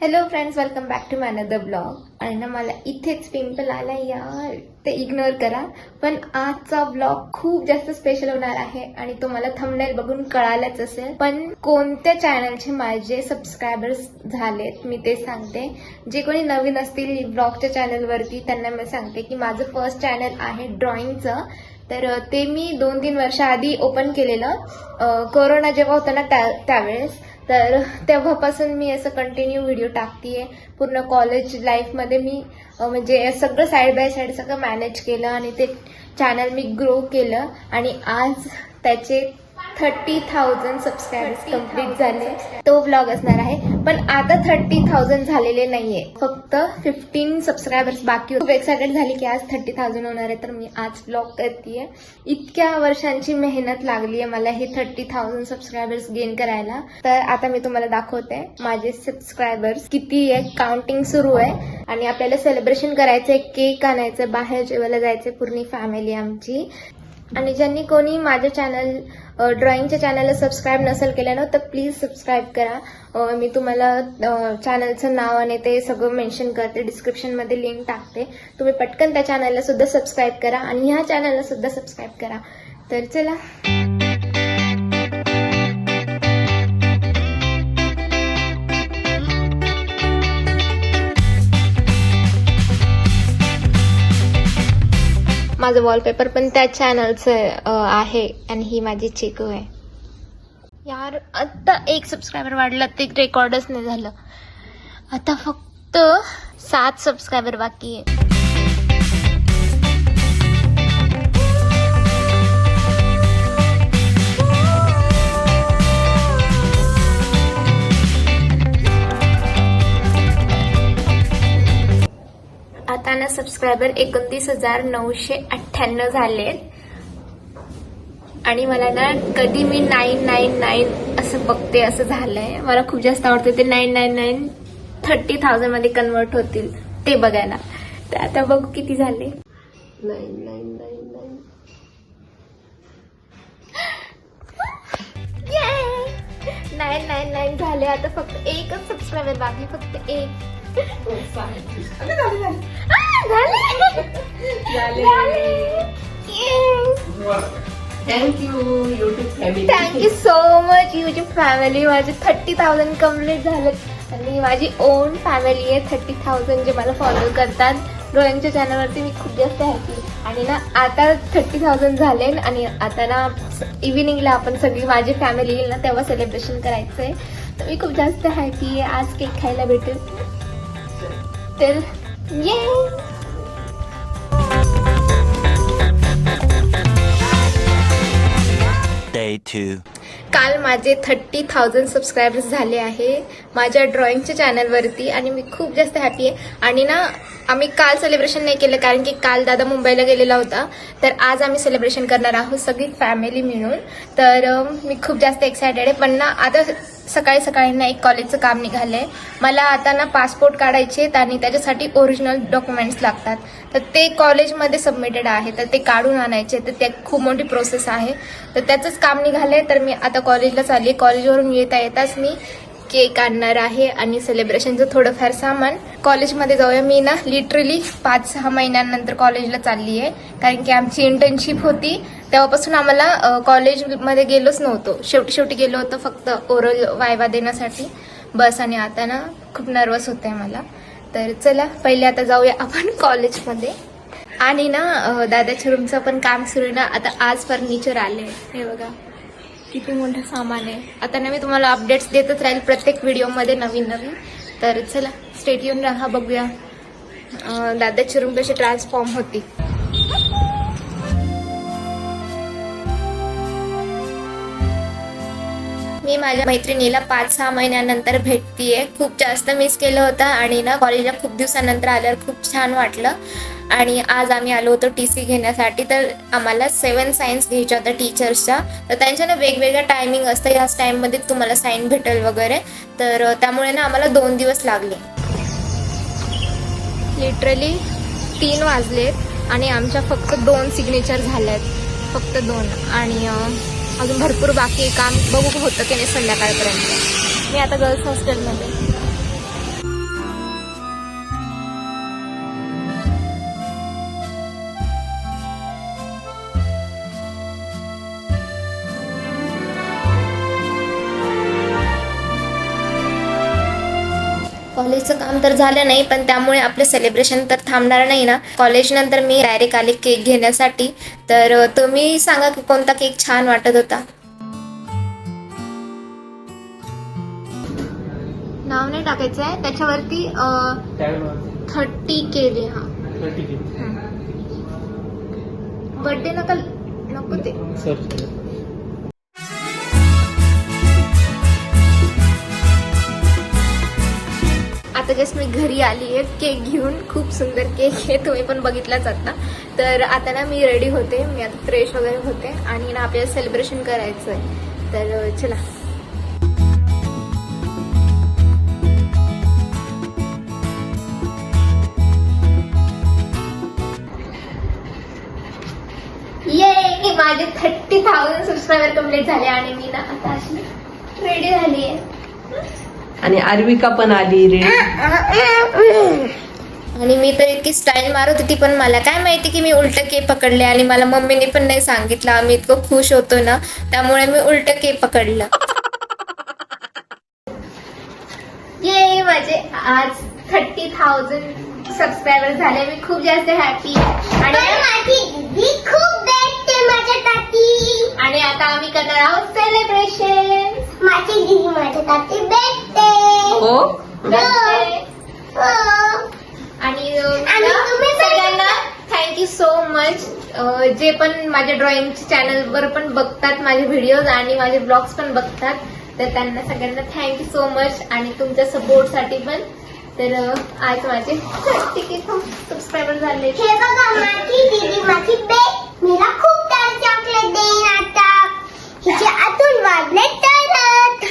Hello friends, welcome back to my another blog. आणि ना मला इथेच पिंपल आला यार, ते इग्नोर करा. पण आजचा ब्लॉग खूप जास्त स्पेशल होणार आहे आणि तो मला थंबनेल बघून कळालंच असेल. पण कोणत्या चॅनलचे माझे सबस्क्रायबर्स झालेत मी ते सांगते. जे कोणी नवीन असतील ब्लॉगच्या चॅनलवरती त्यांना मी सांगते की माझं फर्स्ट चॅनल आहे ड्रॉइंगचं. तर ते मी 2-3 वर्षाआधी ओपन केलेलं, कोरोना जेव्हा होता ना त्यावेळेस. तर तेव्हापासून मी असं कंटिन्यू व्हिडिओ टाकतेय. पूर्ण कॉलेज लाईफमध्ये मी म्हणजे सगळं साईड बाय साईड सगळं मॅनेज केलं आणि ते चॅनल मी ग्रो केलं. आणि आज त्याचे 30,000 सबस्क्रायबर्स कंप्लीट झाले. तो व्लॉग असणार आहे. पण आता 30,000 झालेले नाहीये, फक्त 15 सबस्क्रायबर्स बाकी. खूप एक्सायटेड झाली की आज 30,000 होणार आहे, तर मी आज व्लॉग करतेय. इतक्या वर्षांची मेहनत लागली आहे मला हे 30,000 सबस्क्रायबर्स गेन करायला. तर आता मी तुम्हाला दाखवते माझे सबस्क्रायबर्स किती आहे. काउंटिंग सुरू आहे आणि आपल्याला सेलिब्रेशन करायचंय, केक आणायचं, बाहेर जेवायला जायचंय पूर्ण फॅमिली आमची. आणि ज्यांनी कोणी माझ्या चॅनल ड्रॉइंगच्या चॅनलला सबस्क्राईब नसेल केलं ना, तर प्लीज सबस्क्राईब करा. मी तुम्हाला चॅनलचं नाव आणि ते सगळं मेन्शन करते, डिस्क्रिप्शनमध्ये लिंक टाकते. तुम्ही पटकन त्या चॅनलला सुद्धा सबस्क्राईब करा आणि ह्या चॅनलला सुद्धा सबस्क्राईब करा. तर चला, माझं वॉलपेपर पण त्या चॅनलचं आहे आणि ही माझी चिकू आहे. यार आता 1 सबस्क्रायबर वाढला, ते रेकॉर्डच नाही झालं. आता फक्त 7 सबस्क्रायबर बाकी आहे. आता ना सबस्क्रायबर 29,998 झालेत. आणि मला ना कधी मी 999 असं बघते असं झालंय. मला खूप जास्त आवडतं ते 999 30,000 मध्ये कन्वर्ट होतील ते बघायला. तर आता बघू किती झाले. 9999 999 झाले. आता फक्त एकच सबस्क्रायबर बाकी, फक्त एक. Thank you so much YouTube family. माझे 30,000 कम्प्लीट झालेत आणि माझी ओन फॅमिली आहे 30,000 जे मला फॉलो करतात ड्रॉइंगच्या चॅनलवरती. मी खूप जास्त हॅपी. आणि ना आता 30,000 झाले आणि आता ना इव्हिनिंगला आपण सगळी माझी फॅमिली येईल ना, तेव्हा सेलिब्रेशन करायचंय. तर मी खूप जास्त हॅपी आहे. आज केक खायला भेटेल. तर ये Day 2. काल माझे 30,000 सबस्क्रायबर्स झाले आहे माझ्या ड्रॉइंगच्या चॅनलवरती आणि मी खूप जास्त हॅपी आहे. आणि ना आम्ही काल सेलिब्रेशन नाही केलं कारण की काल दादा मुंबईला गेलेला होता. तर आज आम्ही सेलिब्रेशन करणार आहोत सगळी फॅमिली मिळून. तर मी खूप जास्त एक्सायटेड आहे. पण ना आता सकाळी सकाळी ना एक कॉलेजचं काम निघालंय. मला आता ना पासपोर्ट काढायचे आहेत आणि त्याच्यासाठी ओरिजिनल डॉक्युमेंट्स लागतात. तर ते कॉलेजमध्ये सबमिटेड आहे, तर ते काढून आणायचे. तर ते खूप मोठी प्रोसेस आहे. तर त्याचंच काम निघालंय. तर मी आता कॉलेजला चालली. कॉलेजवरून येताच मी केक आणणार आहे आणि सेलिब्रेशनचं थोडंफार सामान. कॉलेजमध्ये जाऊया. मी ना लिटरली 5-6 महिन्यांनंतर कॉलेजला चालली आहे कारण की आमची इंटर्नशिप होती. तेव्हापासून आम्हाला कॉलेजमध्ये गेलोच नव्हतो. शेवटी गेलो होतो फक्त ओरल वायवा देण्यासाठी बस. आणि आता ना खूप नर्वस होत आहे मला. तर चला पहिले आता जाऊया आपण कॉलेजमध्ये. आणि ना दादाच्या रूमचं पण काम सुरू आहे ना. आता आज फर्निचर आले, हे बघा किती मोठं सामान आहे. आता ना मी तुम्हाला अपडेट्स देतच राहील प्रत्येक व्हिडिओमध्ये नवीन. तर चला स्टेट येऊन राहा, बघूया दादाची रूम कशी ट्रान्सफॉर्म होती. मी माझ्या मैत्रिणीला 5-6 महिन्यानंतर भेटतीये. खूप जास्त मिस केलं होतं आणि ना कॉलेजला खूप दिवसानंतर आल्यावर खूप छान वाटलं. आणि आज आम्ही आलो होतो TC घेण्यासाठी. तर आम्हाला 7 सायन्स घ्यायच्या होत्या टीचर्सच्या. तर त्यांच्या ना वेगवेगळ्या टायमिंग असतं. याच टाईममध्ये तुम्हाला साईन भेटेल वगैरे. तर त्यामुळे ना आम्हाला 2 दिवस लागले. लिटरली 3 वाजलेत आणि आमच्या फक्त 2 सिग्नेचर झाल्यात, फक्त 2. आणि अजून भरपूर बाकी आहे काम. बघू होतं की नाही संध्याकाळपर्यंत. मी आता गर्ल्स हॉस्टेलमध्ये. कॉलेजचं काम तर झालं नाही, पण त्यामुळे आपलं सेलिब्रेशन तर थांबणार नाही ना. कॉलेज नंतर मी डायरेक्ट आले केक घेण्यासाठी. तर तुम्ही सांगा की कोणता केक छान वाटत होता. नाव नाही टाकायचं आहे त्याच्यावरती 30 केले. हा बर्थडे नको ते. आता जस्ट मी घरी आली आहे केक घेऊन. खूप सुंदर केक आहे, तुम्ही पण बघितलाच आता. तर आता ना मी रेडी होते, मी आता फ्रेश वगैरे होते आणि ना आपल्याला सेलिब्रेशन करायचं आहे. तर चला. ये माझे 30,000 सबस्क्रायबर कम्प्लीट झाले आणि मी ना आता अशी रेडी झाली आहे. आणि आर्विका पण आली रे. आणि मी तर इतकी स्टाईल मारत होती, पण मला काय माहिती की मी उलट केक पकडले आणि मला मम्मीने पण नाही सांगितलं. आम्ही इतकं खुश होतो ना, त्यामुळे मी उलट केक पकडलं. ये माझे आज 30,000 सबस्क्रायबर झाले. मी खूप जास्त हॅपी आणि आणि आता आम्ही करणार आहोत सेलिब्रेशन. माझी दीदी माझ्यासाठी भेटते. हो आणि तुम्ही पण सगळ्यांना थँक्यू सो मच. जे पण माझ्या ड्रॉइंग चॅनलवर पण बघतात माझे व्हिडिओज आणि माझे ब्लॉग्स पण बघतात, तर त्यांना सगळ्यांना थँक्यू सो मच आणि तुमच्या सपोर्टसाठी पण. तर आज माझे 30 सबस्क्रायबर झाले. हे बघा माझी दीदी माझी बेस्ट मला खूप सारे चॉकलेट देईन आता. हिचे आतून वाजले तरच.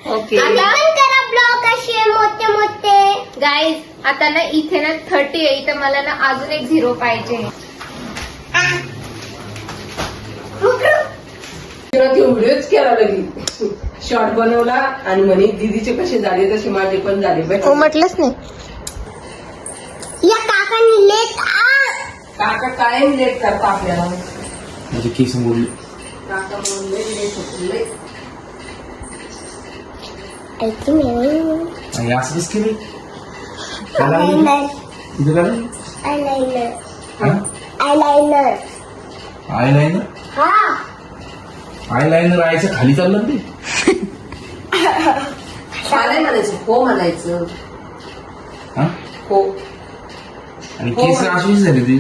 ओके. आता पण करा ब्लॉग असे मोठे मोठे. गाईज आता ना इथे ना 30 आहे, तर मला ना अजून एक 0 पाहिजे. व्हिडिओच केला लगी, शॉर्ट बनवला आणि म्हणे दीदीचे कसे झाले तसे माझे पण झाले. हो म्हटलंच नाही. या काकांनी लेट काका कायम लेट करता आपल्याला. माझे केस मोडले. काका म्हणून लेट होते. आणि असंच केले आयलाइनर तिथे काय आयलाइनर आयलाइनर हा आयलाइनर आयचं खाली चाललं ते. मला म्हणायचं हो म्हणायचं हा? हो. आणि केस अशीच झाली ती.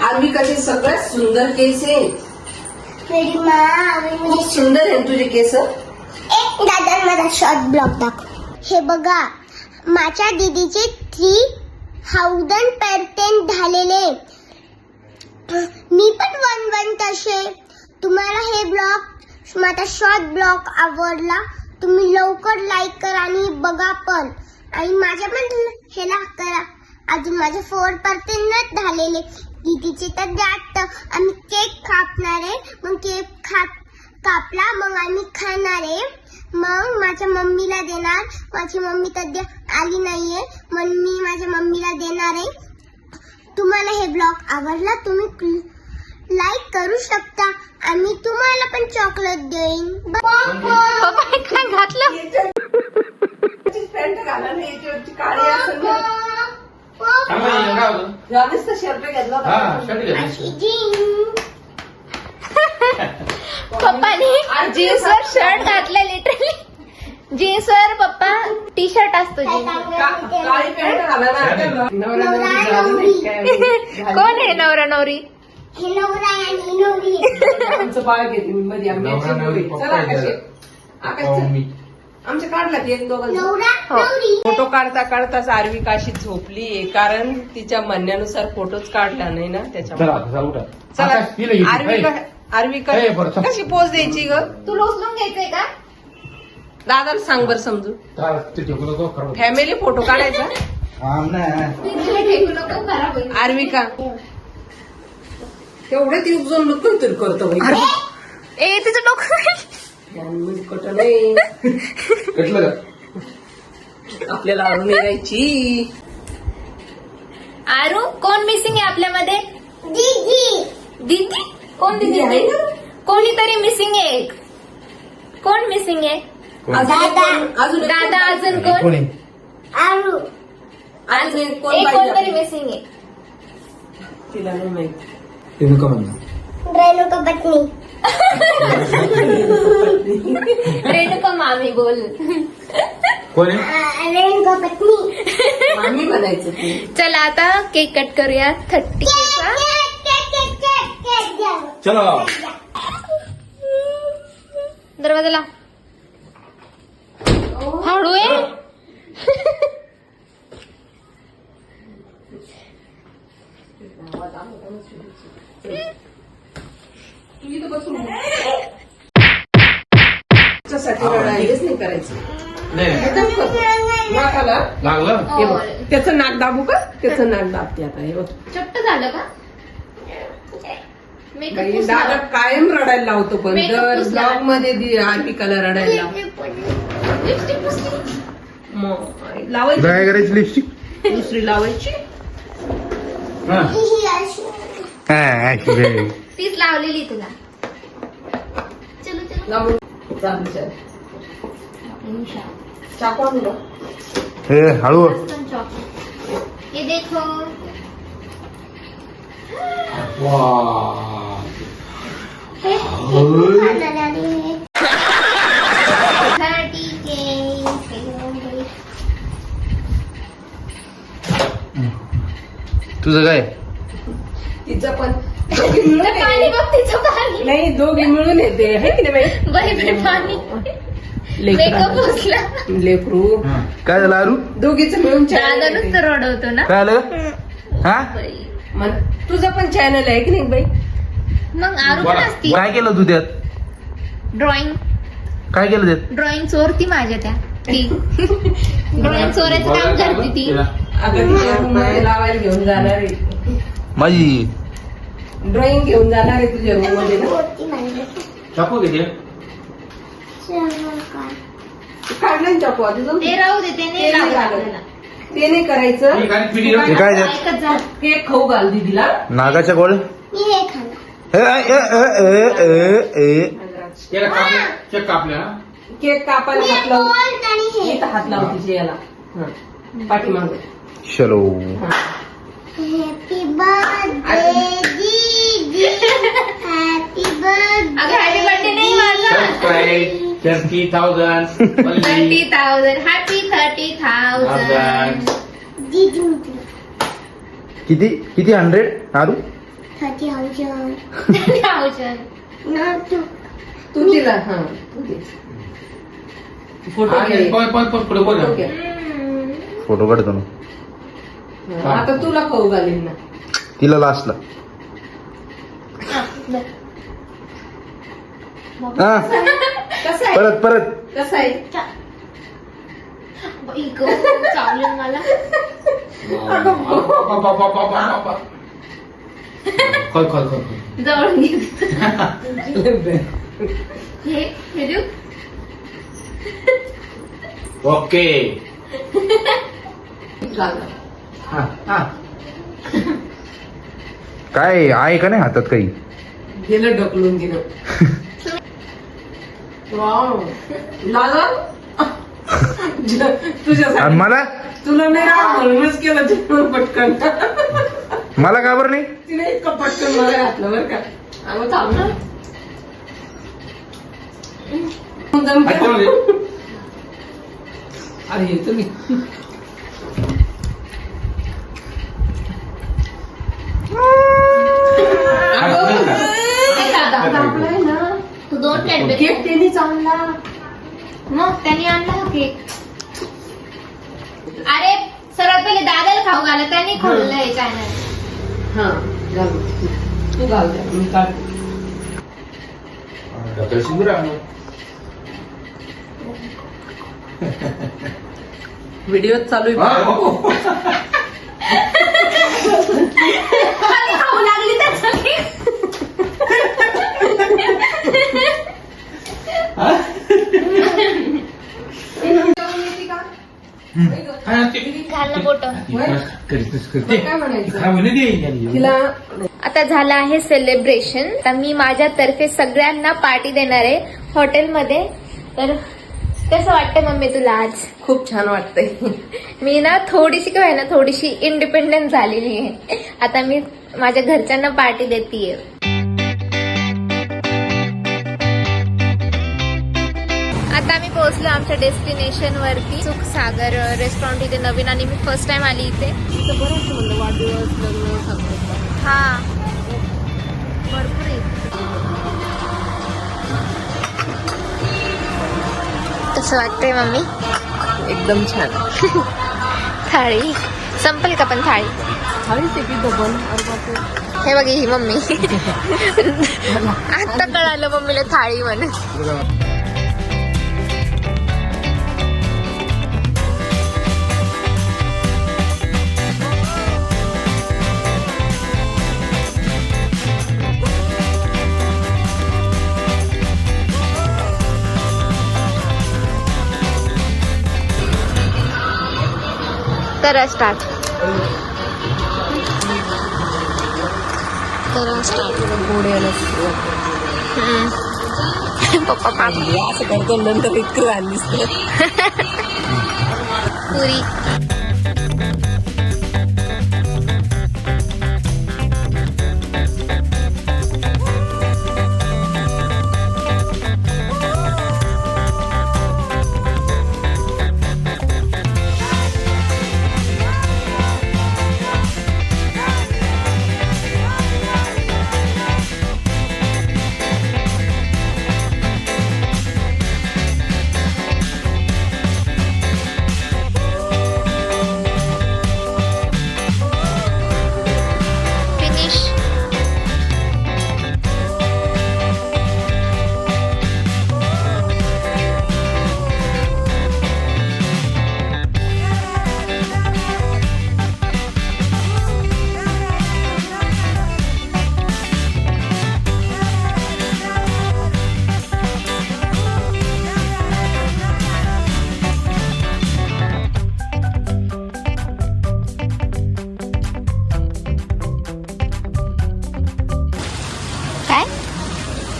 आर्विकाचे सगळ्यात सुंदर केस आहे. मेरी माँ खूप सुंदर आहे तुझे केस. एक दादा माझा शॉर्ट ब्लॉग दाखव. हे बघा माझ्या दीदीचे 3,000% झालेले. मी पण 1 तसे. तुम्हाला हे ब्लॉग माझा शॉर्ट ब्लॉग आवडला तुम्ही लवकर लाईक करा आणि बघा पण. आणि माझ्या पण ह्याला करा. अजून माझे 4% झालेले. दीदीचे तर जास्त. आम्ही केक कापणार आहे. मग केक कापला मग आम्ही खाणार आहे. मग माझ्या मम्मीला देणार. माझी मम्मी सध्या आली नाहीये म्हणून मी माझ्या मम्मीला देणार आहे. तुम्हाला हे ब्लॉग आवडला तुम्ही लाईक करू शकता. आम्ही तुम्हाला पण चॉकलेट देईन. काय घातलं. पॅन्ट घाला नाही याच्यावरची काळी असेल ना. यानेच तर शर्ट घेतला पप्पाने जीन्सवर शर्ट घातलं. लिटरली जीन्सवर पप्पा टी शर्ट असतो. काळी पॅन्ट घाला ना. कोण आहे नवरा नवरी. हे नवरा आणि नवरी. आमचं बाळ घेते मी मध्ये आमच्या काढला ती एक दोघांचा. नवरा नवरी. फोटो काढता काढताच आर्विका अशी झोपली कारण तिच्या म्हणण्यानुसार फोटोच काढला नाही ना त्याच्यामुळे. चला आर्विका कशी पोच द्यायची ग. तुला उचलून घ्यायचंय का. दादाला सांग बर समजू. फॅमिली फोटो काढायचा. फेकू नको खराब होईल. आर्विका तेवढे ती उपजून नको तरी करतो ए तिचं डोकं कट नाही कटलं का आपल्याला अरुण यायची. आरू कोण मिसिंग आहे आपल्यामध्ये. दीदी दीदी कोण. दीदी आहे ना? कोणीतरी मिसिंग आहे. कोण मिसिंग आहे. अजून दादा. अजून दादा. अजून कोण. कोणी आज एक एक कोण कोणतरी पाहिजे? मिसिंग आहे. तिला नाही माहिती. रेणुका म्हणा. रेणुका पत्नी. रेणुका मामी बोल. कोण आहे? रेणुका पत्नी. मामी म्हणायचं ते. चला आता केक कट करूया 30K चा. चलो. दरवाजा लाव. हळू आहे. त्याच्यासाठी रडायलाच नाही करायचं. नाही एकदम कर. नाकाला लागलं. हे बघ. त्याचं नाक दाबू का? त्याचं नाक दाबते आता. हे बघ. चट्ट झालं का? मेकअप बाई, पुसला. दादा कायम रडायला लावतो पण Makeup दर पुसला. ब्लॉग मध्ये आर्पिकाला रडायला लाव. लिपस्टिक पुसली. मग लावायची काय करायची लिपस्टिक? दुसरी लावायची. तीच लावलेली तुला. चलो चलो. लावून चालू चाल. चाकू आणू का? हे हळू. ये देखो. हे खाणार आहे. 30K. तुझं काय? तिचं पण दोघी मिळून पाणी येते. बघ तिचं पाणी. नाही दोघी मिळून येते है की नाही बाई? बाई बाई पाणी. मेकअप पुसला. लेकरू काय झालं आरू? दोघीच मिळून दादा चॅनल नुसतं रडवतो ना. काय आलं? हा? तुझं पण चॅनल आहे की नाही बाई? मग आरू पण असती. काय केलं तू त्यात? ड्रॉइंग काय केलं त्यात? ड्रॉइंग चोरती माझ्या त्या. ती ड्रॉइंग चोरायचं काम करते ती. आता तिच्या रूम मध्ये लावायला घेऊन जाणार आहे. माझी ड्रॉइंग घेऊन जाणार आहे तुझ्या रूम मध्ये ना. वरती मांडलं. चाकू किती? काढलं ना चाकू आधी जाऊन. ते राहू दे ते नाही ते नाही लागत लागत. आपल्याला. ते नाही करायचं. हे काय पिढी? हे काय त्यात? ऐकत जा. केक खाऊ घाल दीदीला. नागाच्या गोळ? मी हे खाणार. याला कापले, चेक कापले ना. केक कापायला मी हात लावू. गोल्ड आणि हे. इथं हात लाव तिच्या याला. पाठीमाग. चलो. हॅपी बर्थडे दीदी. हॅपी अगं बर्थडे. हॅपी बर्थडे नाही माझा. सबस्क्राईब 30,000. 30,000. हॅपी 30,000. दीदी म्हटलं. किती किती 100 आरू? 30,000. 30,000. ना तू. तू तिला हा तू दे. फोटो घे. पुढे बोल फोटो घे. फोटो काढतो ना. आता तुला खाऊ घालीन ना. तिला लास्टला. हा कसं आहे? परत परत. कसं आहे? बाई गं, चावलं मला. जवळ घे. हे देऊ. ओके. काय आहे का नाही हातात काही? गेलं ढकलून दिलं. वाव. लाला आणि तुझ्यासाठी मला तुला नाही राहा म्हणूनच केलं तिने पटकन. मला का बरं नाही? तिने इतकं पटकन मला घातलं बरं का. अगं थांब ना. अरे तुम्ही आपलाय ना. तू 2 प्लेट केक त्यांनीच आणला. मग त्यांनी आणला हा केक. अरे सर्वात पहिले दादाला खाऊ घाला. त्यांनी खोललंय चॅनल. हा घाल. तू घाल द्या मी काढते. व्हिडिओ चालू आहे. खाली खाऊ लागली त्याचं केक. घाल बोट. काय म्हणायचं तिला. आता झालं आहे सेलिब्रेशन. आता मी माझ्यातर्फे सगळ्यांना पार्टी देणार आहे हॉटेलमध्ये. तर कसं वाटतं मम्मी तुला आज? खूप छान वाटतंय. मी ना थोडीशी काय ना थोडीशी इंडिपेंडेंट झालेली आहे. आता मी माझ्या घरच्यांना पार्टी देतीये. आता आम्ही पोहोचलो आमच्या डेस्टिनेशन वरती. सुखसागर रेस्टॉरंट इथे नवीन आणि मी फर्स्ट टाइम आली इथे. इथं बरंच म्हणलं वाढदिवस लग्न सगळं. हा भरपूर आहे. कसं वाटतंय मम्मी? एकदम छान. थाळी संपेल का पण थाळी? थाळीच आहे की डबल. अरे बापरे. हे बघ ही मम्मी. आता कळालं मम्मीला थाळी म्हणून. करा स्टार्ट. पप्पा पापडी असं करतो नंतर इतकं घाण दिसतं. पुरी.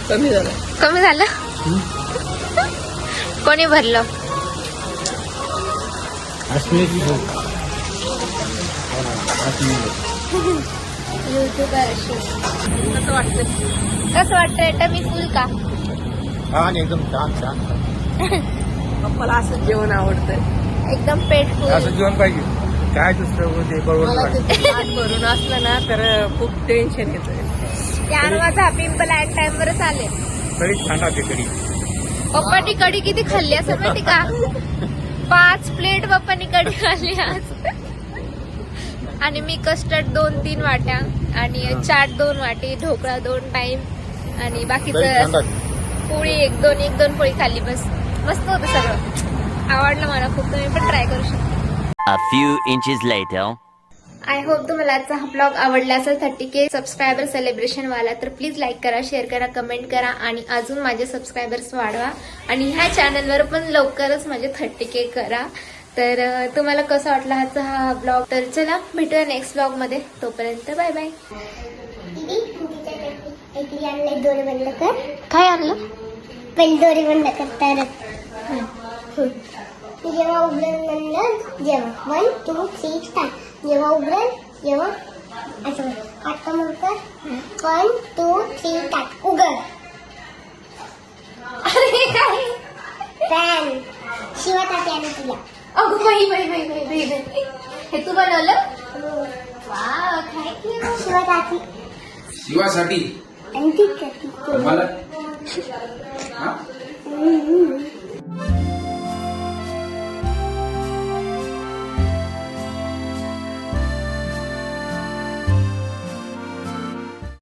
कमी झालं. कमी झालं. कोणी भरलं? युट्यूबर. कसं वाटतं? कसं वाटतंय टमी फुल का? एकदम छान छान. पप्पाला असं जेवण आवडतं. एकदम पेट असं फुल. जेवण पाहिजे. काय दुसरं ते मला बरोबर. ते ताट भरून असलं ना तर खूप टेन्शन येतं. यार माझा पिंपल ऍट टाइम वरच आले. तरी छान राहते कधी. पप्पानी कढी किती खाल्ली असं माहिती का? 5 प्लेट पप्पानी कढी खाल्ली आज. आणि मी कस्टर्ड 2-3 वाट्या आणि चाट 2 वाटी, ढोकळा 2 टाइम आणि बाकीचं पोळी 1-2 पोळी खाल्ली बस. मस्त होतं सगळं. आवडलं मला खूप. तुम्ही पण ट्राय करू शकता. A few inches later. I hope तुम्हाला आजचा हा ब्लॉग आवडला असेल. 30K सबस्क्रायबर सेलिब्रेशन वाला तर प्लीज लाईक करा, शेअर करा, कमेंट करा आणि अजून माझे सबस्क्रायबर्स वाढवा. आणि ह्या चॅनलवर पण लवकरच माझे 30K करा. तर तुम्हाला कसं वाटला आजचा हा ब्लॉग? तर चला भेटूया नेक्स्ट ब्लॉग मध्ये. तोपर्यंत बाय बाय. दीदी ऐकली आणलंय दोरे बंद कर. काय आणलं? पहिले दोरे बंद कर तरच. जेव्हा उघडून म्हणलं जेव्हा 1, 2, 3 स्टार्ट. जेव्हा उघडल जेव्हा असं आता म्हणतात 1, 2, 3 स्टार्ट. उघड. अरे काय? फॅन शिवाय टाकी आली तुला. अगं बाई बाई बाई बाई बाई बाई. हे तू बनवलं? Wow thank you. शिवाय टाकी शिवासाठी आणि ती टाकी. मला हम्म.